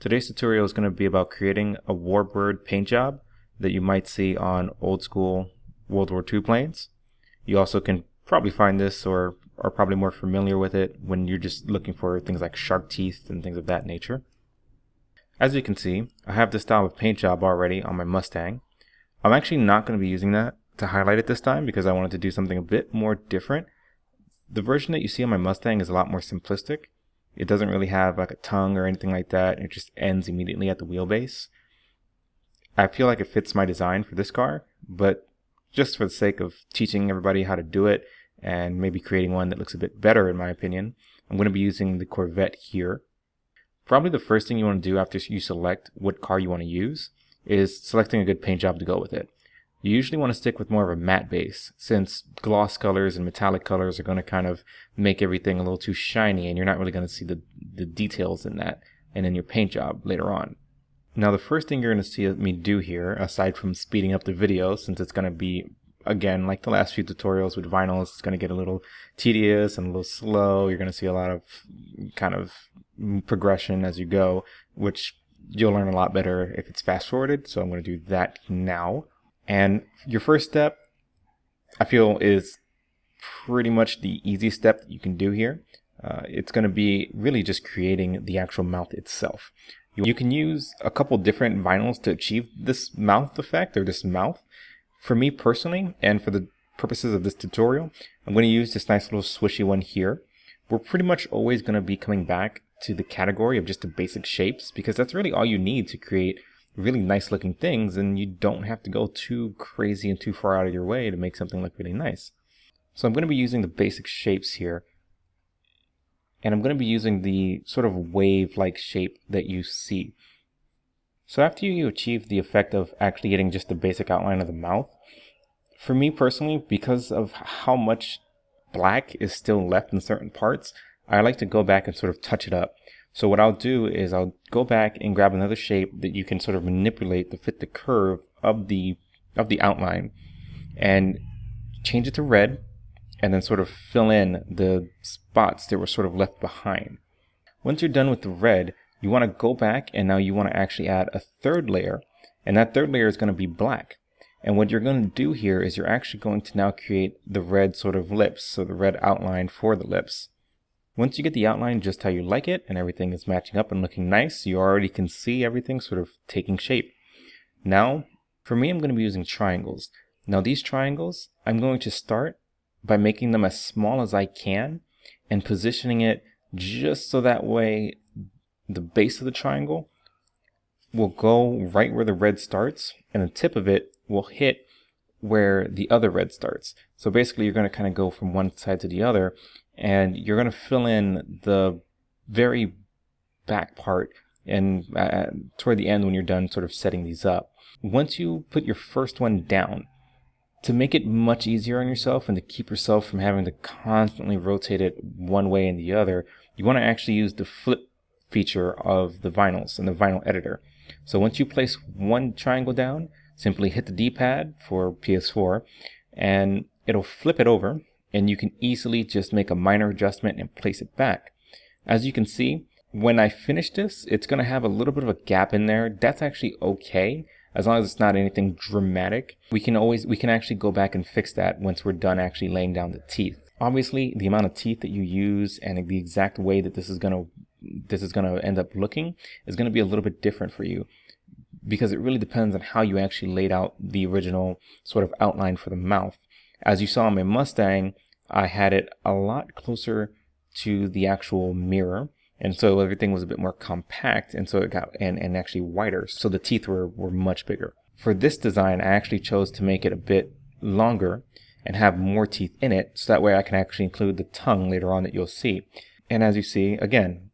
Today's tutorial is going to be about creating a Warbird paint job that you might see on old school World War II planes. You also can probably find this or are probably more familiar with it when you're just looking for things like shark teeth and things of that nature. As you can see, I have this style of paint job already on my Mustang. I'm actually not going to be using that to highlight it this time because I wanted to do something a bit more different. The version that you see on my Mustang is a lot more simplistic. It doesn't really have like a tongue or anything like that. It just ends immediately at the wheelbase. I feel like it fits my design for this car, but just for the sake of teaching everybody how to do it and maybe creating one that looks a bit better in my opinion, I'm going to be using the Corvette here. Probably the first thing you want to do after you select what car you want to use is selecting a good paint job to go with it. You usually want to stick with more of a matte base, since gloss colors and metallic colors are going to kind of make everything a little too shiny and you're not really going to see the details in that and in your paint job later on. Now the first thing you're going to see me do here, aside from speeding up the video, since it's going to be, again, like the last few tutorials with vinyls, it's going to get a little tedious and a little slow. You're going to see a lot of kind of progression as you go, which you'll learn a lot better if it's fast forwarded, so I'm going to do that now. And your first step, I feel, is pretty much the easy step that you can do here. It's going to be really just creating the actual mouth itself. You can use a couple different vinyls to achieve this mouth effect, or this mouth. For me personally, and for the purposes of this tutorial, I'm going to use this nice little swishy one here. We're pretty much always going to be coming back to the category of just the basic shapes, because that's really all you need to create really nice looking things, and you don't have to go too crazy and too far out of your way to make something look really nice. So I'm going to be using the basic shapes here, and I'm going to be using the sort of wave-like shape that you see. So after you achieve the effect of actually getting just the basic outline of the mouth, for me personally, because of how much black is still left in certain parts, I like to go back and sort of touch it up. So what I'll do is I'll go back and grab another shape that you can sort of manipulate to fit the curve of the outline and change it to red, and then sort of fill in the spots that were sort of left behind. Once you're done with the red, you want to go back and now you want to actually add a third layer, and that third layer is going to be black. And what you're going to do here is you're actually going to now create the red sort of lips, so the red outline for the lips. Once you get the outline just how you like it and everything is matching up and looking nice, you already can see everything sort of taking shape. Now, for me, I'm going to be using triangles. Now these triangles, I'm going to start by making them as small as I can and positioning it just so that way the base of the triangle will go right where the red starts and the tip of it will hit where the other red starts. So basically you're going to kind of go from one side to the other, and you're going to fill in the very back part and toward the end when you're done sort of setting these up. Once you put your first one down, to make it much easier on yourself and to keep yourself from having to constantly rotate it one way and the other, you want to actually use the flip feature of the vinyls and the vinyl editor. So once you place one triangle down, simply hit the D-pad for PS4 and it'll flip it over, and you can easily just make a minor adjustment and place it back. As you can see, when I finish this, it's going to have a little bit of a gap in there. That's actually okay, as long as it's not anything dramatic. We can actually go back and fix that once we're done actually laying down the teeth. Obviously, the amount of teeth that you use and the exact way that this is going to end up looking is going to be a little bit different for you, because it really depends on how you actually laid out the original sort of outline for the mouth. As you saw on my Mustang, I had it a lot closer to the actual mirror, and so everything was a bit more compact, and so it got and actually wider, so the teeth were much bigger. For this design, I actually chose to make it a bit longer and have more teeth in it, so that way I can actually include the tongue later on that you'll see. And as you see, again,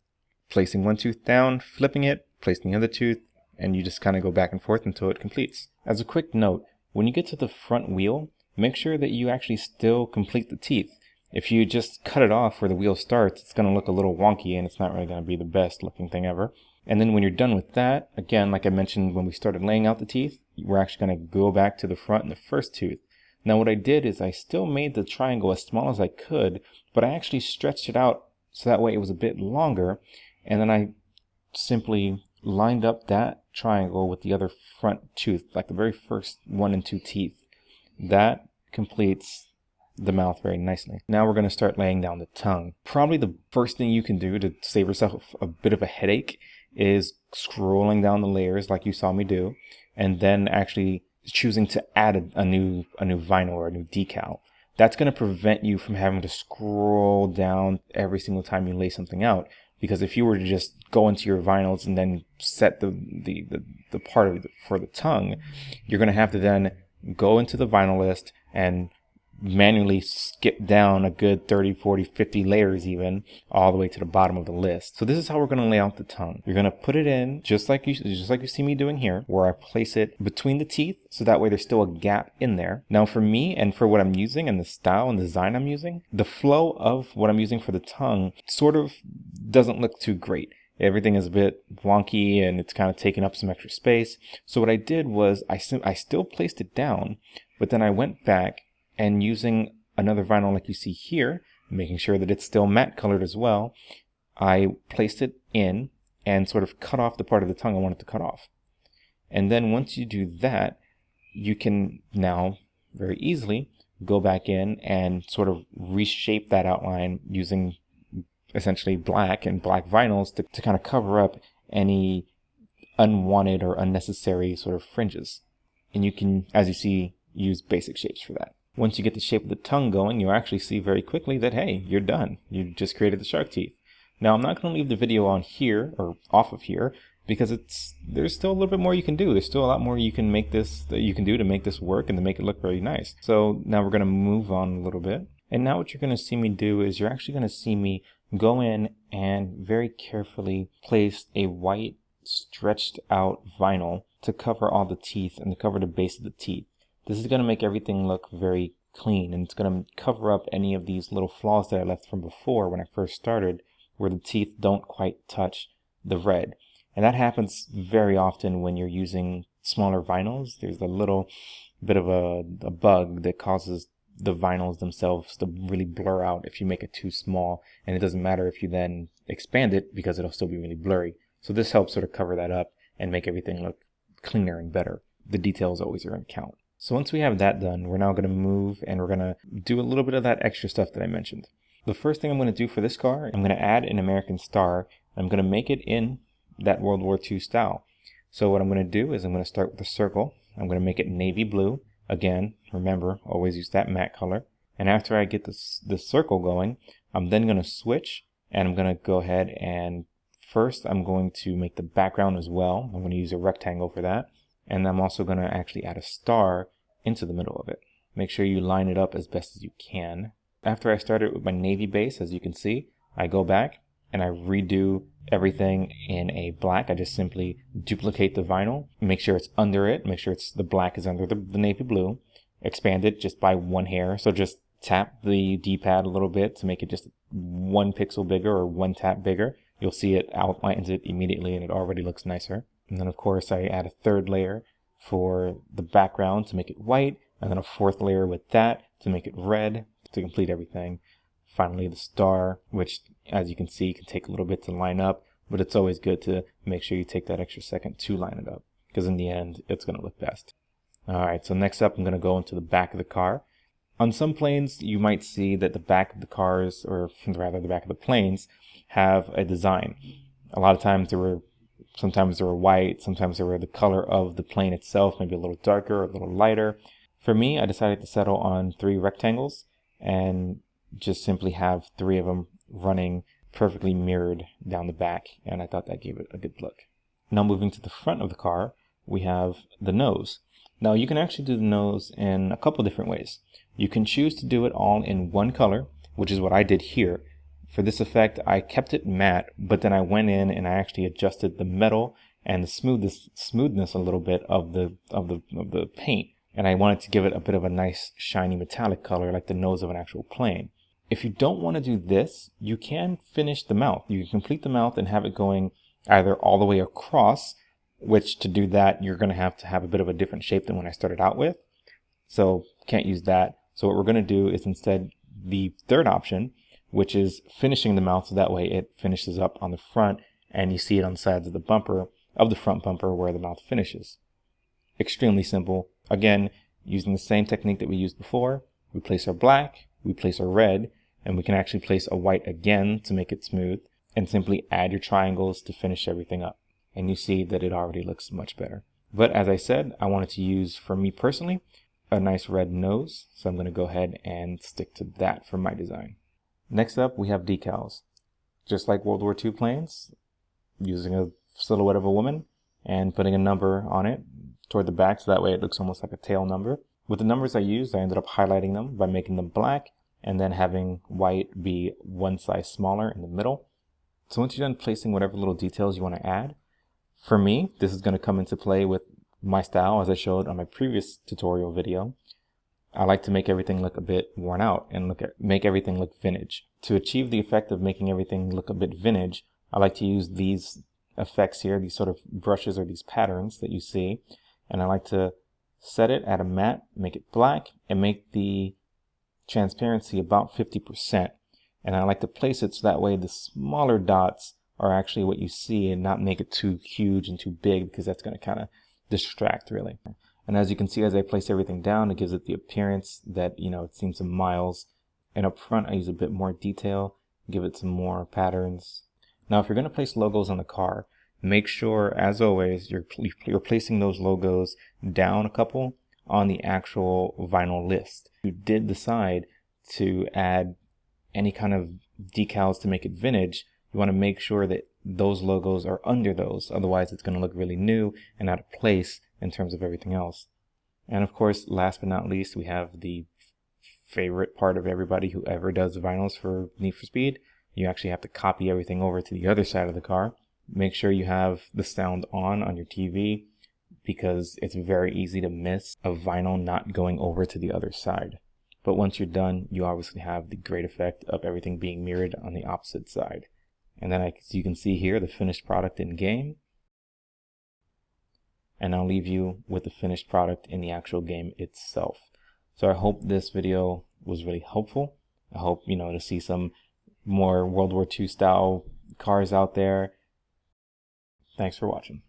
placing one tooth down, flipping it, placing the other tooth, and you just kind of go back and forth until it completes. As a quick note, when you get to the front wheel, make sure that you actually still complete the teeth. If you just cut it off where the wheel starts, it's going to look a little wonky and it's not really going to be the best looking thing ever. And then when you're done with that, again, like I mentioned when we started laying out the teeth, we're actually going to go back to the front and the first tooth. Now what I did is I still made the triangle as small as I could, but I actually stretched it out so that way it was a bit longer, and then I simply lined up that triangle with the other front tooth, like the very first 1 and 2 teeth. That completes the mouth very nicely. Now we're going to start laying down the tongue. Probably the first thing you can do to save yourself a bit of a headache is scrolling down the layers like you saw me do, and then actually choosing to add a new vinyl or a new decal. That's going to prevent you from having to scroll down every single time you lay something out. Because if you were to just go into your vinyls and then set the part of for the tongue, you're going to have to then go into the vinyl list and manually skip down a good 30, 40, 50 layers even, all the way to the bottom of the list. So this is how we're going to lay out the tongue. You're going to put it in just like you see me doing here, where I place it between the teeth, so that way there's still a gap in there. Now for me and for what I'm using and the style and design I'm using, the flow of what I'm using for the tongue sort of doesn't look too great. Everything is a bit wonky and it's kind of taking up some extra space. So what I did was I still placed it down, but then I went back and using another vinyl like you see here, making sure that it's still matte colored as well, I placed it in and sort of cut off the part of the tongue I wanted to cut off. And then once you do that, you can now very easily go back in and sort of reshape that outline using essentially black and black vinyls to kind of cover up any unwanted or unnecessary sort of fringes. And you can, as you see, use basic shapes for that. Once you get the shape of the tongue going, you actually see very quickly that, hey, you're done. You just created the shark teeth. Now, I'm not going to leave the video on here or off of here because there's still a little bit more you can do. There's still a lot more you can do to make this work and to make it look very nice. So now we're going to move on a little bit. And now what you're going to see me do is you're actually going to see me go in and very carefully place a white stretched out vinyl to cover all the teeth and to cover the base of the teeth. This is going to make everything look very clean, and it's going to cover up any of these little flaws that I left from before when I first started, where the teeth don't quite touch the red. And that happens very often when you're using smaller vinyls. There's a little bit of a bug that causes the vinyls themselves to really blur out if you make it too small, and it doesn't matter if you then expand it because it'll still be really blurry. So this helps sort of cover that up and make everything look cleaner and better. The details always are in count. So once we have that done, we're now going to move and we're going to do a little bit of that extra stuff that I mentioned. The first thing I'm going to do for this car, I'm going to add an American star. I'm going to make it in that World War II style. So what I'm going to do is I'm going to start with a circle. I'm going to make it navy blue. Again, remember, always use that matte color. And after I get this circle going, I'm then going to switch and I'm going to go ahead and first I'm going to make the background as well. I'm going to use a rectangle for that. And I'm also going to actually add a star into the middle of it. Make sure you line it up as best as you can. After I started with my navy base, as you can see, I go back and I redo everything in a black. I just simply duplicate the vinyl, make sure it's under it, make sure the black is under the navy blue, expand it just by 1 hair. So just tap the D-pad a little bit to make it just 1 pixel bigger or 1 tap bigger. You'll see it outlines it immediately and it already looks nicer. And then of course I add a 3rd layer for the background to make it white, and then a 4th layer with that to make it red to complete everything. Finally the star, which as you can see can take a little bit to line up, but it's always good to make sure you take that extra second to line it up, because in the end it's going to look best. Alright, so next up I'm going to go into the back of the car. On some planes you might see that the back of the cars, or rather the back of the planes, have a design. A lot of times sometimes they were white, sometimes they were the color of the plane itself, maybe a little darker or a little lighter. For me, I decided to settle on 3 rectangles and just simply have 3 of them running perfectly mirrored down the back, and I thought that gave it a good look. Now moving to the front of the car, we have the nose. Now you can actually do the nose in a couple different ways. You can choose to do it all in 1 color, which is what I did here. For this effect, I kept it matte, but then I went in and I actually adjusted the metal and the smoothness a little bit of the paint. And I wanted to give it a bit of a nice shiny metallic color like the nose of an actual plane. If you don't want to do this, you can finish the mouth. You can complete the mouth and have it going either all the way across, which to do that, you're going to have a bit of a different shape than when I started out with. So can't use that. So what we're going to do is instead the 3rd option, which is finishing the mouth so that way it finishes up on the front and you see it on the sides of the bumper. of the front bumper where the mouth finishes. Extremely simple. Again, using the same technique that we used before, we place our black, we place our red, and we can actually place a white again to make it smooth, and simply add your triangles to finish everything up. And you see that it already looks much better. But as I said, I wanted to use, for me personally, a nice red nose, so I'm going to go ahead and stick to that for my design. Next up, we have decals. Just like World War II planes, using a silhouette of a woman and putting a number on it toward the back, so that way it looks almost like a tail number. With the numbers I used, I ended up highlighting them by making them black and then having white be one size smaller in the middle. So once you're done placing whatever little details you want to add, for me, this is going to come into play with my style as I showed on my previous tutorial video. I like to make everything look a bit worn out and make everything look vintage. To achieve the effect of making everything look a bit vintage, I like to use these effects here, these sort of brushes or these patterns that you see, and I like to set it at a matte, make it black, and make the transparency about 50%. And I like to place it so that way the smaller dots are actually what you see and not make it too huge and too big, because that's going to kind of distract really. And as you can see, as I place everything down, it gives it the appearance that, you know, it seems some miles. And up front, I use a bit more detail, give it some more patterns. Now, if you're going to place logos on the car, make sure, as always, you're placing those logos down a couple on the actual vinyl list. If you did decide to add any kind of decals to make it vintage, you want to make sure that those logos are under those. Otherwise, it's going to look really new and out of place in terms of everything else. And of course, last but not least, we have the favorite part of everybody who ever does vinyls for Need for Speed. You actually have to copy everything over to the other side of the car. Make sure you have the sound on your TV, because it's very easy to miss a vinyl not going over to the other side. But once you're done, you obviously have the great effect of everything being mirrored on the opposite side. And then as you can see here, the finished product in game. And I'll leave you with the finished product in the actual game itself. So I hope this video was really helpful. I hope, to see some more World War II style cars out there. Thanks for watching.